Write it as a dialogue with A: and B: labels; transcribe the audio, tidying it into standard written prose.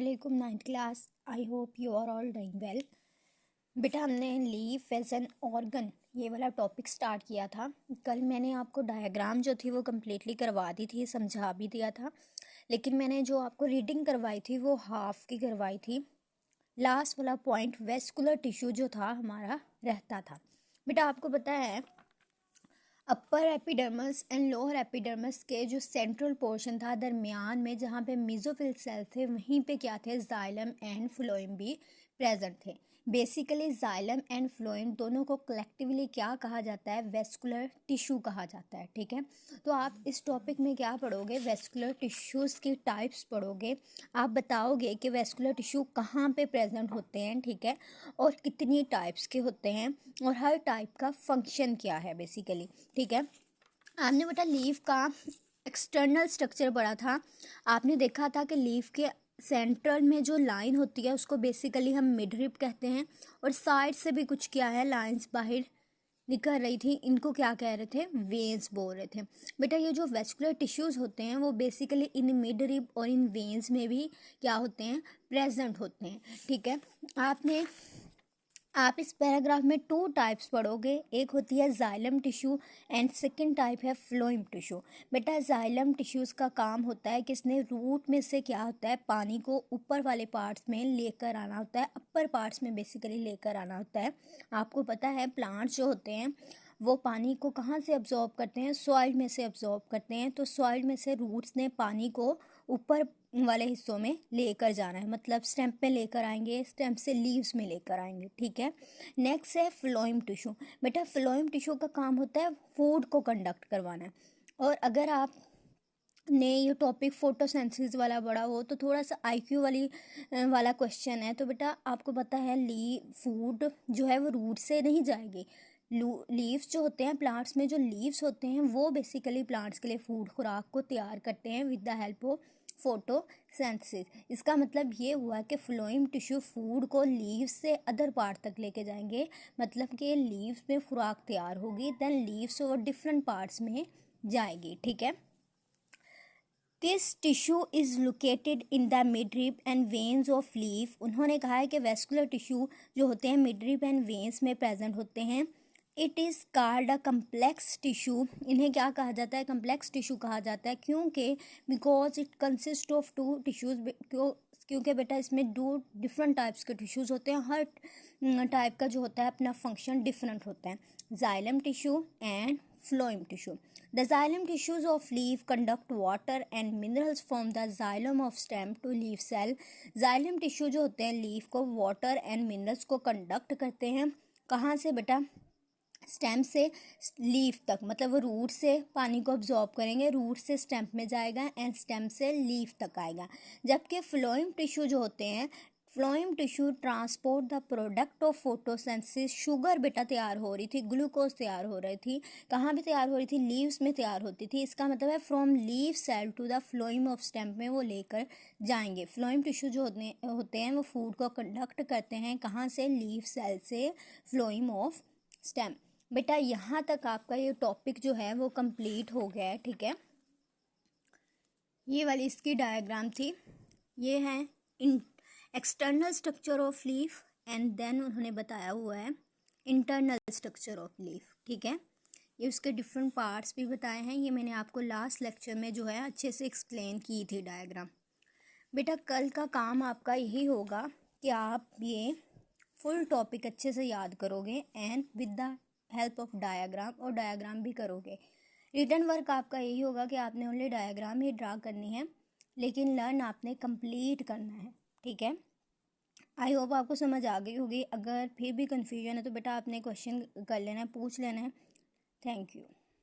A: अस्सलामुअलैकुम ninth class. I hope you are all doing well. बेटा हमने लीफ एज एन ऑर्गन ये वाला टॉपिक स्टार्ट किया था। कल मैंने आपको डायग्राम जो थी वो कम्प्लीटली करवा दी थी, समझा भी दिया था, लेकिन मैंने जो आपको रीडिंग करवाई थी वो हाफ की करवाई थी। लास्ट वाला पॉइंट वेस्कुलर टिश्यू जो था हमारा रहता था। बेटा आपको पता है अपर एपिडर्मस एंड लोअर एपिडर्मस के जो सेंट्रल पोर्शन था दरमियान में जहाँ पे मेसोफिल सेल थे वहीं पे क्या थे, जाइलम एंड फ्लोएम भी प्रेजेंट थे। बेसिकली जाइलम एंड फ्लोएम दोनों को कलेक्टिवली क्या कहा जाता है, वेस्कुलर टिश्यू कहा जाता है। ठीक है, तो आप इस टॉपिक में क्या पढ़ोगे, वेस्कुलर टिश्यूज़ की टाइप्स पढ़ोगे। आप बताओगे कि वेस्कुलर टिश्यू कहाँ पे प्रेजेंट होते हैं, ठीक है, और कितनी टाइप्स के होते हैं और हर टाइप का फंक्शन क्या है बेसिकली। ठीक है, आपने बेटा लीफ का एक्सटर्नल स्ट्रक्चर पढ़ा था। आपने देखा था कि लीफ के सेंट्रल में जो लाइन होती है उसको बेसिकली हम मिडरिप कहते हैं, और साइड से भी कुछ क्या है, लाइंस बाहर निकल रही थी, इनको क्या कह रहे थे, वेन्स बोल रहे थे। बेटा ये जो वेस्कुलर टिश्यूज़ होते हैं वो बेसिकली इन मिडरिप और इन वेन्स में भी क्या होते हैं, प्रेजेंट होते हैं। ठीक है, आप इस पैराग्राफ में 2 टाइप्स पढ़ोगे, एक होती है xylem tissue and second type है फ्लोएम टिश्यू। बेटा जाइलम टिश्यूज़ का काम होता है कि इसने रूट में से क्या होता है, पानी को ऊपर वाले पार्ट्स में लेकर आना होता है, अपर पार्ट्स में बेसिकली लेकर आना होता है। आपको पता है प्लांट्स जो होते हैं वो पानी को कहाँ से अब्जॉर्ब करते हैं, सॉइल में से अब्जॉर्ब करते हैं। तो सॉइल में से रूट्स ने पानी को ऊपर वाले हिस्सों में लेकर जाना है, मतलब स्टेम में लेकर आएंगे, स्टेम से लीव्स में लेकर आएंगे। ठीक है, नेक्स्ट है फ्लोएम टिश्यू। बेटा फ्लोएम टिश्यू का काम होता है फूड को कंडक्ट करवाना है। और अगर आप ने ये टॉपिक फोटोसिंथेसिस वाला पढ़ा हो तो थोड़ा सा आईक्यू वाला क्वेश्चन है। तो बेटा आपको पता है फूड जो है वो रूट से नहीं जाएगी। लीव्स जो होते हैं प्लांट्स में, जो लीव्स होते हैं वो बेसिकली प्लांट्स के लिए फूड खुराक को तैयार करते हैं with the help of photosynthesis. इसका मतलब ये हुआ कि फ्लोएम टिश्यू फूड को लीव्स से अदर पार्ट तक लेके जाएंगे, मतलब कि लीव्स में खुराक तैयार होगी, देन लीव्स और डिफरेंट पार्ट्स में जाएगी। ठीक है, this tissue is located in the midrib and veins of leaf. उन्होंने कहा है कि वेस्कुलर टिश्यू जो होते हैं मिडरिप एंड वेन्स में प्रेजेंट होते हैं। It is called a complex tissue. इन्हें क्या कहा जाता है, कम्प्लेक्स टिश्यू कहा जाता है, क्योंकि because it consist of 2 tissues. क्योंकि बेटा इसमें 2 डिफरेंट टाइप्स के टिश्यूज़ होते हैं, हर टाइप का जो होता है अपना फंक्शन डिफरेंट होता है। Xylem tissue and phloem tissue. The xylem tissues of leaf conduct water and minerals from the xylem of stem to leaf cell. Xylem tissue जो होते हैं लीफ को water and minerals को कंडक्ट करते हैं, कहाँ से बेटा, स्टेम से लीफ तक, मतलब वो रूट से पानी को अब्जॉर्ब करेंगे, रूट से स्टेम में जाएगा एंड स्टेम से लीफ तक आएगा। जबकि फ्लोएम टिश्यू जो होते हैं, phloem tissue transport the product of photosynthesis. Sugar बेटा तैयार हो रही थी, ग्लूकोज तैयार हो रही थी, कहाँ पे तैयार हो रही थी, लीव्स में तैयार होती थी। इसका मतलब है from leaf cell to the phloem of stem में वो लेकर जाएंगे। फ्लोएम टिश्यू जो होते हैं वो फूड को कंडक्ट करते हैं, कहाँ से, लीफ सेल से फ्लोएम ऑफ स्टेम। बेटा यहाँ तक आपका ये टॉपिक जो है वो कंप्लीट हो गया है। ठीक है, ये वाली इसकी डायग्राम थी। ये है in external structure of leaf and then उन्होंने बताया हुआ है इंटरनल स्ट्रक्चर ऑफ लीफ। ठीक है, ये उसके डिफरेंट पार्ट्स भी बताए हैं। ये मैंने आपको लास्ट लेक्चर में जो है अच्छे से एक्सप्लेन की थी डायग्राम। बेटा कल का काम आपका यही होगा कि आप ये फुल टॉपिक अच्छे से याद करोगे and with the help of diagram, और डायग्राम भी करोगे। रिटन वर्क आपका यही होगा कि आपने ओनली डायग्राम ही ड्रा करनी है, लेकिन लर्न आपने कंप्लीट करना है। ठीक है, आई होप आपको समझ आ गई होगी। अगर फिर भी कन्फ्यूजन है तो बेटा आपने क्वेश्चन कर लेना है, पूछ लेना है। Thank you.